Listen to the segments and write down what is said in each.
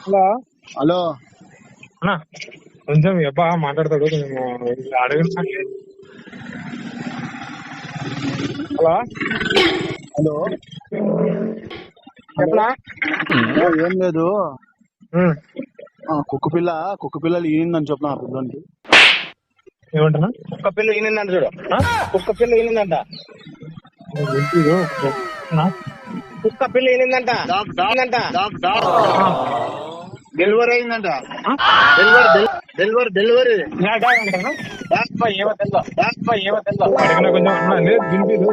Hello hello అన్నా, కొంచెం ఎబ్బా మాట్లాడతాడు, కొంచెం అడగండి. హలో హలో చెప్పనా? ఏం లేదు. కుక్క పిల్లలు ఈనిందని చెప్పిన ఆ పిల్లోనికి. ఏమంటున్నా? కుక్క పిల్ల ఈనిందంట చూడు. కుక్క పిల్ల ఈనిందంట. కుక్క పిల్ల ఈనిందంట. డెలివరీ అయిందంట. డెలివరీ అడిగినా కొంచెం అన్నా లేదు వినిపిదు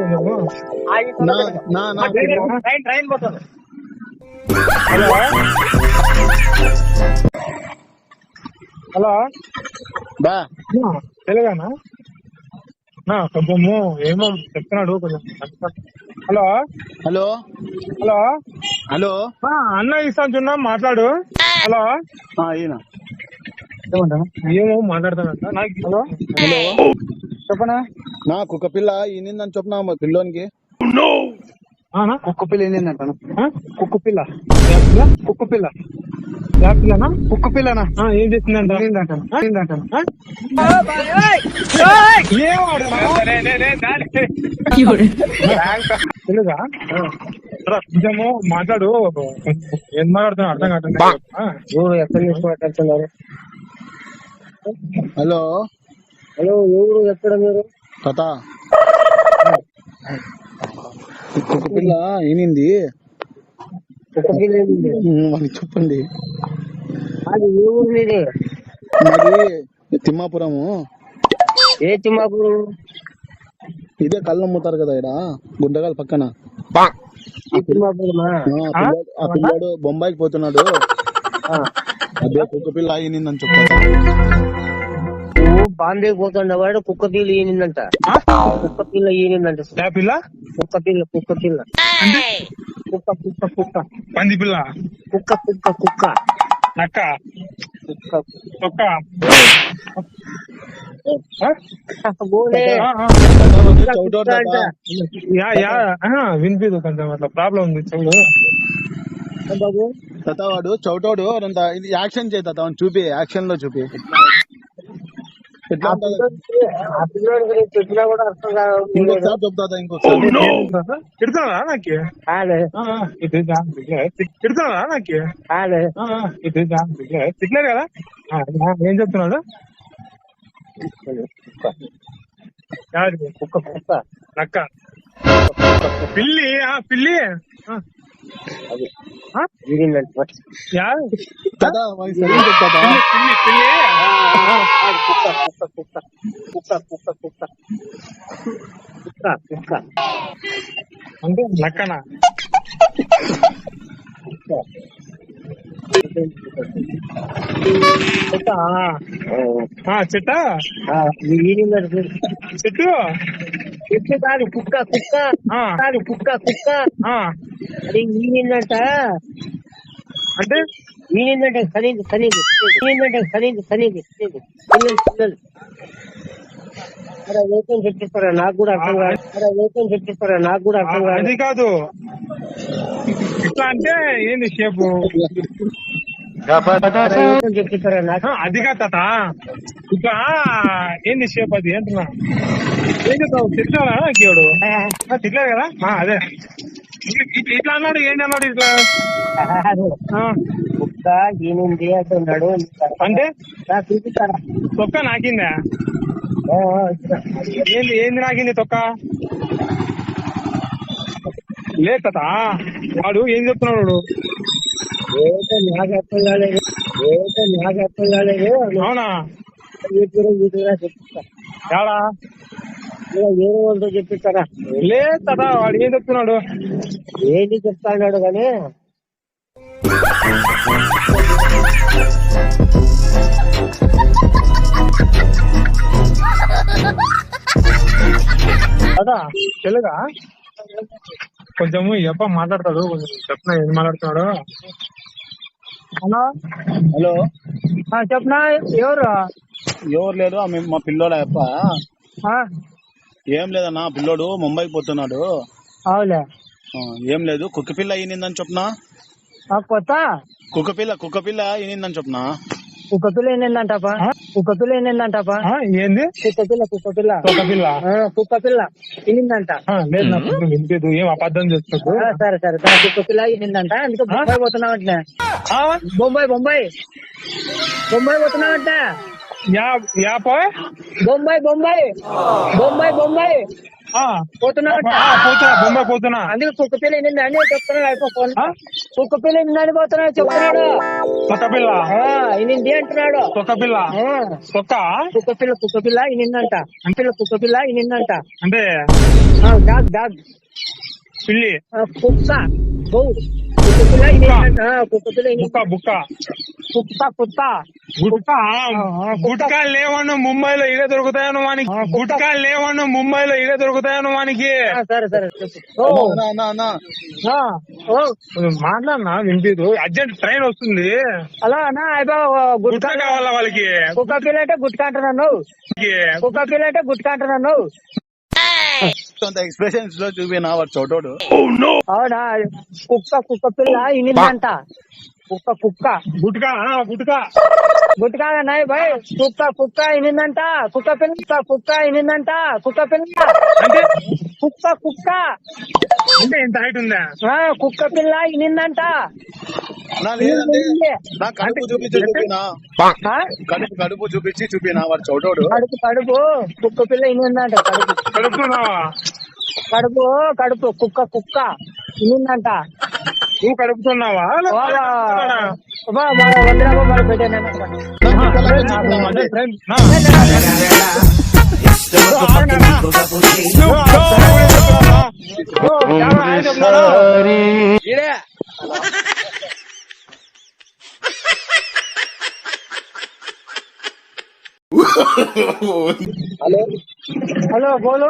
ట్రైన్ పోతుంది. హలో హలో బా తెలుగానా? కొంచెము ఏమో చెప్తున్నాడు కొంచెం. హలో హలో హలో హలో అన్న ఇస్తాను చున్నా మాట్లాడు. హలో ఈయన ఏమో మాట్లాడతానంట నాకు. హలో హలో చెప్పనా? నా కుక్క పిల్ల ఈనిందని చెప్పిన మా పిల్లోనికి. కుక్క పిల్ల ఏంటంట? కుక్క పిల్ల కుక్క పిల్ల పిల్లనా? కుక్క పిల్లనా? ఏం చేసిందంట? తెలుగా? కొంచెము మాట్లాడు. ఏం మాట్లాడుతున్నా అర్థం కావట్లేదు. ఎక్కడ నుంచి మాట్లాడుతున్నారు? హలో హలో ఎవరు? ఎక్కడ మీరు? తాత కుక్క పిల్ల ఈనింది. కుక్క పిల్ల వాళ్ళకి చెప్పండి. అది ఏ ఊరు మీది? మాది తిమ్మాపురము. ఏ తిమ్మాపురం? ఇదే కళ్ళు అమ్ముతారు కదా ఇక్కడ గుండగాల పక్కన. ఆ పిల్లాడు బొంబాయికి పోతున్నాడు. అదే కుక్క పిల్ల ఈనిందని చెప్తా. బాంబేకి పోతుండేవాడు కుక్క పిల్ల ఈనిందంట. కుక్క పిల్ల ఈనిందంట. పిల్ల కుక్క పిల్ల కుక్క పిల్ల కుక్క కుక్క కుక్క పంది పిల్ల కుక్క కుక్క కుక్క నక్క కుక్క కుక్క వినిపిదు కొంచెం అట్లా ప్రాబ్లం ఉంది చెవుడు. తాత వాడు చౌటోడు ఇది యాక్షన్ చేయి తాత, చూపి యాక్షన్ లో చూపి. చెప్పినా కూడా అర్థం కాదు. ఇంకొకసారి చెప్తా, ఇంకొకసారి తిడుతున్నారా నాకు? తిడుతున్నారా నాకు? తిట్లేదు కదా? ఏం చెప్తున్నాడు? కుక్క కుక్క నక్క పిల్లి పిల్లి తాత వాడికి సరిగ్గా చెప్తా. అంటే నక్కనా? చెట్ట చెట్టు చెట్టు కాదు కుక్క కుక్క కాదు కుక్క కుక్క. అది ఈనిందంట. అంటే ఈనిందంటే ఖరీదు ఖరీదు ఈనిందంటే ఖరీదు ఖరీదు పిల్లలు పిల్లలు. వేతం చెప్పిస్తారా? నాకు కూడా అర్థం కాదు. వేతం చెప్పిస్తారా? నాకు కూడా అర్థం కాదు. అది కాదు ఇట్లా అంటే ఏంది షేపు? చెప్పిస్తారా నాకు? అది కాదు తాత, ఇట్లా ఏంది షేప్ అది అంటున్నా. ఏం చెప్తావు? తిట్టాడా నాకేవాడు? తిట్లేదు కదా? అదే ఇట్లా అన్నాడు. ఏంటి అన్నాడు ఇట్లా? కుక్క ఈనింది అంటున్నాడు. అంటే తొక్క నాకిందా? ఏంది ఏంది నాకింది తొక్క? లేదు తాత, వాడు ఏం చెప్తున్నాడు? నాకు అర్థం కాలేదు. నాకు అర్థం కాలేదు. అవునా? చెప్పిస్తా. ఏడా వేరే వాళ్ళతో చెప్పిస్తారా? లేదు తాత, వాడు ఏం చెప్తున్నాడు? ఏంటి చెప్తా అన్నాడు కానీ అదా తెలుగా? కొంచెము ఎప్ప మాట్లాడతాడు, కొంచెం చెప్పిన ఏం మాట్లాడుతున్నాడు. హలో హలో చెప్పనా? ఎవరు? ఎవరు లేదు, మా పిల్లోడా అప్ప. ఏం లేదన్నా, పిల్లోడు ముంబైకి పోతున్నాడు. అవులే. ఏం లేదు, కుక్క పిల్ల ఈనిందని చెప్పనా? కొత్త కుక్క పిల్ల ఈనిందని చెప్పనా? కుక్క పిల్ల ఏంటంటపా? కుక్క పిల్ల ఏంటంటపా? ఏంది కుక్క పిల్ల కుక్క పిల్ల కుక్క పిల్ల ఇనిందంట. లేదు నాకు వినిపించదు, ఏం అబద్ధం చేస్తాడు. సరే సరే తన కుక్క పిల్ల ఇనిందంట, అందుకే బొంబాయి పోతున్నావంటే. బొంబాయి బొంబాయి బొంబాయి పోతున్నావంట. బొంబాయి బొంబాయి బొంబాయి బొంబాయి పోతున్నావంట. బొంబాయి పోతున్నా, అందుకే కుక్క పిల్ల ఎన్నింది అని చెప్తున్నాడు. కుక్క పిల్ల ఎన్నిందని పోతున్నాడు చెప్తున్నాడు. కుక్క పిల్ల ఇనింది అంటున్నాడు. కుక్క పిల్ల కుక్క కుక్క పిల్ల కుక్క పిల్ల ఇనిందంట. పిల్ల కుక్క పిల్ల ఇనిందంట. అంటే డాగ్ డాగ్ పిల్లి కుక్క కుక్క పిల్ల ఇనిందంట. కుక్క పిల్ల బుక్క బుక్క కుక్క కుక్క గుట్కా లేవను ముంబైలో ఇదే దొరుకుతాయను వానికి. గుట్కా లేవను ముంబైలో ఇదే దొరుకుతాయను వానికి. సరే సరే మాట్లాడినా వినిపించదు, అర్జెంట్ ట్రైన్ వస్తుంది. అలా అన్నా గుట్కా కావాలా వాళ్ళకి? కుక్క పిల్ల అంటే గుట్కా అంటున్నాను. కుక్క పిల్ల అంటే గుట్కా అంటున్నాను. ఎక్స్ప్రెషన్స్ లో చూపినా వాడు చోటోడు. అవునా? కుక్క పిల్ల ఇనిందంట. కుక్క గుట్కా గుట్కా గుట్కా నాయ్ బాయ్. కుక్క ఇనిందంట. కుక్క ఇనిందంట. కుక్క పిల్ల అంటే కుక్క అంటే ఎంత హైట్ ఉందా? కుక్క పిల్ల ఇనిందంట. నా కడుపు చూపించి చూపినా, కడుపు చూపించి చూపినా వాడు చోటోడు. కడుపు కుక్క పిల్ల ఇనిందంట. కడుపుతున్నావా? కడుపు కుక్క ఇనిందంట. నువ్వు కడుపుతున్నావా? హలో హలో బోలు.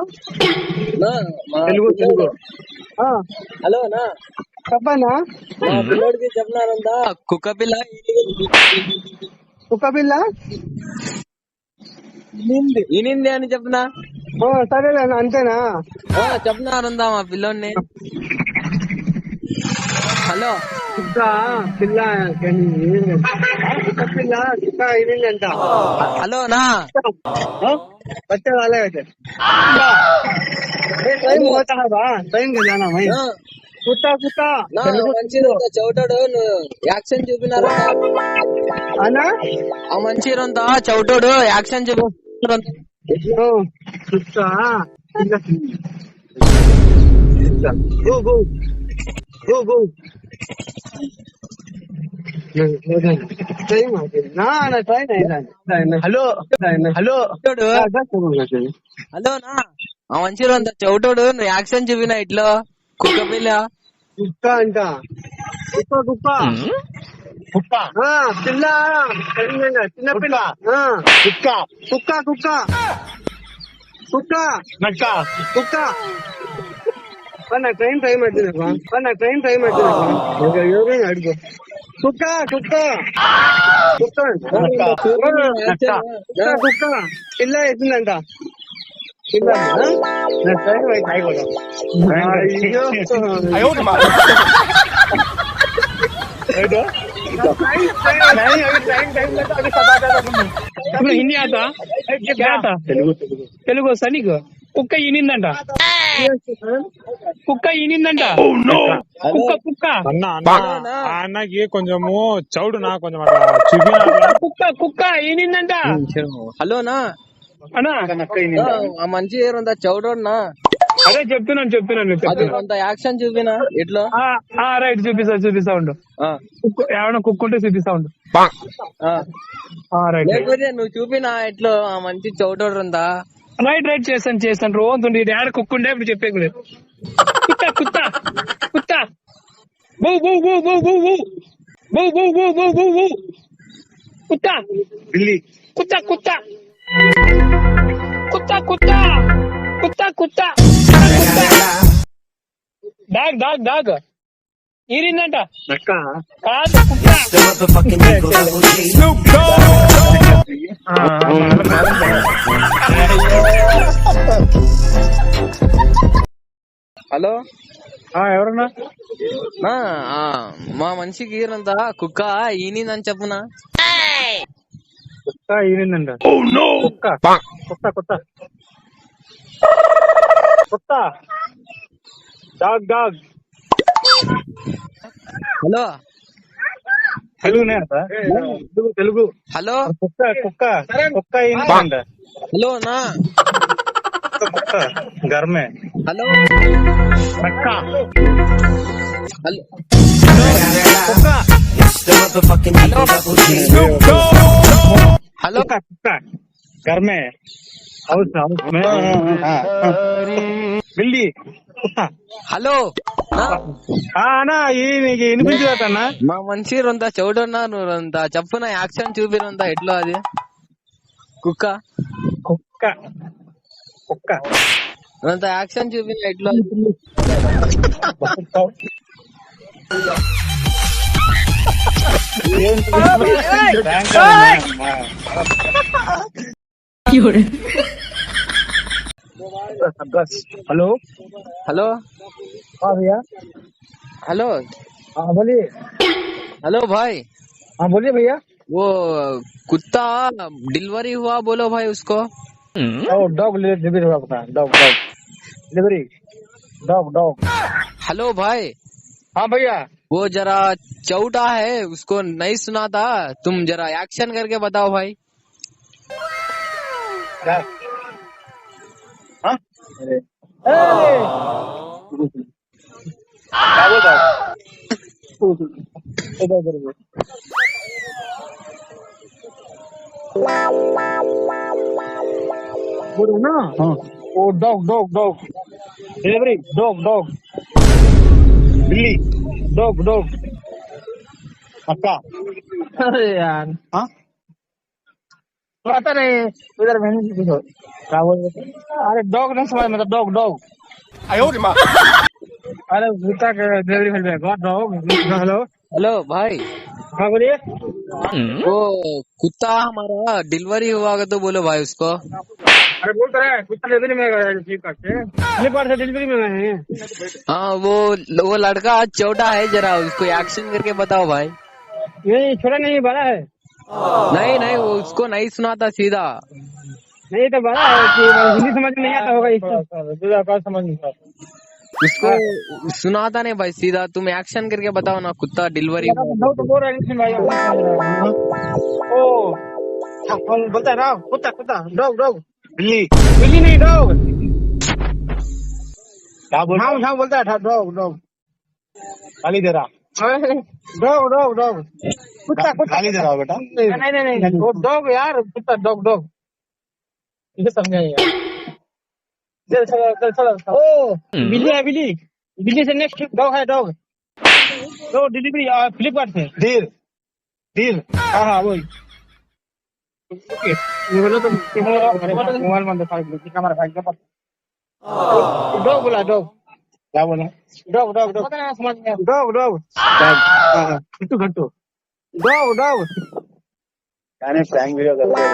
తెలుగు హలో నా చెప్పనా? పిల్లోడికి చెప్పినారంట కుక్క పిల్ల ఇనింది అని చెప్పినా. సరేలే అంతేనా? చెప్పినారందా మా పిల్లోడిని. హలో కుక్క పిల్ల ఇనిందంట. హలో నా बच्चे वाले वैसे ट्रेन होता है बा ट्रेन के जाना भाई कुत्ता చౌటోడు యాక్షన్ చూపినారు అన్నా. ఆ మంచిరంతా చౌటోడు యాక్షన్ చూపినారు. కుత్తా go go go go hello hello hello నా ఆ మంచిరంతా చౌటోడు నువ్వు యాక్షన్ చూపినా ఇట్లో కుక్క పిల్ల కుక్క అంట. కుక్క పిల్ల చిన్న పిల్ల కుక్క ట్రైన్ టైం అవుతుంది. ఎవరైనా అడుగు కుక్క పిల్ల ఎత్తుందంట. హిందీ ఆతా తెలుగు సనీకు కుక్క ఈనిందంట. కుక్క అన్నకి కొంచెము చౌడునా కొంచెం అట్లా కుక్క ఈనిందంట. హలోనా అన్నా మంచి చౌడోడ్నా? అదే చెప్తున్నాను యాక్షన్ చూపినా ఇట్లా. రైట్ చూపిస్తా ఉండు. ఏమన్నా కుక్కుంటే చూపిస్తా ఉండు. లేకపోతే నువ్వు చూపినా ఇట్లా మంచి చౌడోడు ఉందా? రైట్ చేస్తాను రోజు డాడ కుక్కుండే ఇప్పుడు చెప్పేది లేదు. కుత్త బౌ కుత్త బిల్లి కుత్త డాగ్ ఈరిందంట. కాదు హలో ఎవరన్నా ఆ, ఆ, మా మనిషికి ఈరంత కుక్క ఈనిందని చెప్పునా. కుక్క ఈనిందంట. కుక్క కుక్క కుక్క కుక్క డాగ్ డాగ్. హలో తెలుగునే తెలుగు తెలుగు. హలో కుక్క కుక్క కుక్క ఈనిందంట. హలో నా కుక్క గర్మే. హలో కుక్క హలో కుక్క హలో కుక్క కుక్క గర్మే హౌస్ హౌస్ బిల్లి కుక్క. హలో నా అన్నా నీకు వినిపించదన్నా. మా మనిషి రొంత చౌడన్నా నువ్వు రొంత చెప్పున యాక్షన్ చూపిరంత ఎట్లా అది కుక్క కుక్క కుక్క రొంత యాక్షన్ చూపిన ఎట్లా हेलो హలో हाँ भैया हेलो हाँ बोलिए. हेलो भाई हाँ बोलिए भैया. वो कुत्ता डिलीवरी हुआ बोलो भाई उसको. डॉग डिलीवरी हुआ बता. Dog dog delivery dog dog. Hello भाई हाँ भैया. वो जरा चौटा है उसको नहीं सुना था तुम जरा एक्शन करके बताओ भाई. क्या? हाँ? क्या बोल रहा है? इधर इधर इधर. बोल रहे ना. हाँ. वो dog dog dog delivery dog dog बिल्ली डॉग डॉग. अक्का. अरे यार. हाँ. पता नहीं उधर मैंने देखो क्या बोल रहे थे. अरे डॉग नहीं समझ मतलब डॉग डॉग. अरे कुत्ता का डिलीवरी मिल जाएगा डॉग. हेलो हेलो भाई हाँ बोलिए. वो कुत्ता हमारा डिलीवरी हुआ तो बोलो भाई उसको. अरे बोल तो रहे कुत्ता डिलीवरी में फ्लिपकार्ट से डिलीवरी में गए हैं. हाँ वो लड़का चौटा है जरा उसको एक्शन करके बताओ भाई. नहीं छोटा नहीं बड़ा है. नहीं नहीं वो उसको नहीं सुना था सीधा. नहीं तो बड़ा है कि हिंदी समझ में नहीं आता होगा इसको. समझ नहीं आता. उसको सुनाता नहीं भाई सीधा तुम एक्शन करके बताओ ना कुत्ता डिलीवरी. तो बोल रहे हैं भाई. ओ हम बोलता है ना कुत्ता कुत्ता डॉग डॉग बिल्ली बिल्ली नहीं डॉग. क्या बोल हाँ हाँ बोलता है डॉग डॉग गाली दे रहा. डॉग डॉग डॉग कुत्ता कुत्ता गाली दे रहा बेटा. नहीं नहीं नहीं वो डॉग यार कुत्ता डॉग डॉग ये समझे यार. चल चल चल चल. ओ बिल्ली है बिल्ली बिल्ली से नेक्स्ट डॉग है डॉग. तो डिलीवरी फ्लिपकार्ट से डील डील. हाँ हाँ वही. ओके ये बोलो तो मोबाइल में दिखा दो हमारा भाई का पता. डॉग बोला डॉग. क्या बोला डॉग डॉग डॉग समझ में डॉग डॉग घट्टू घट्टू डॉग डॉग. गाने प्रैंक वीडियो कर रहे हैं.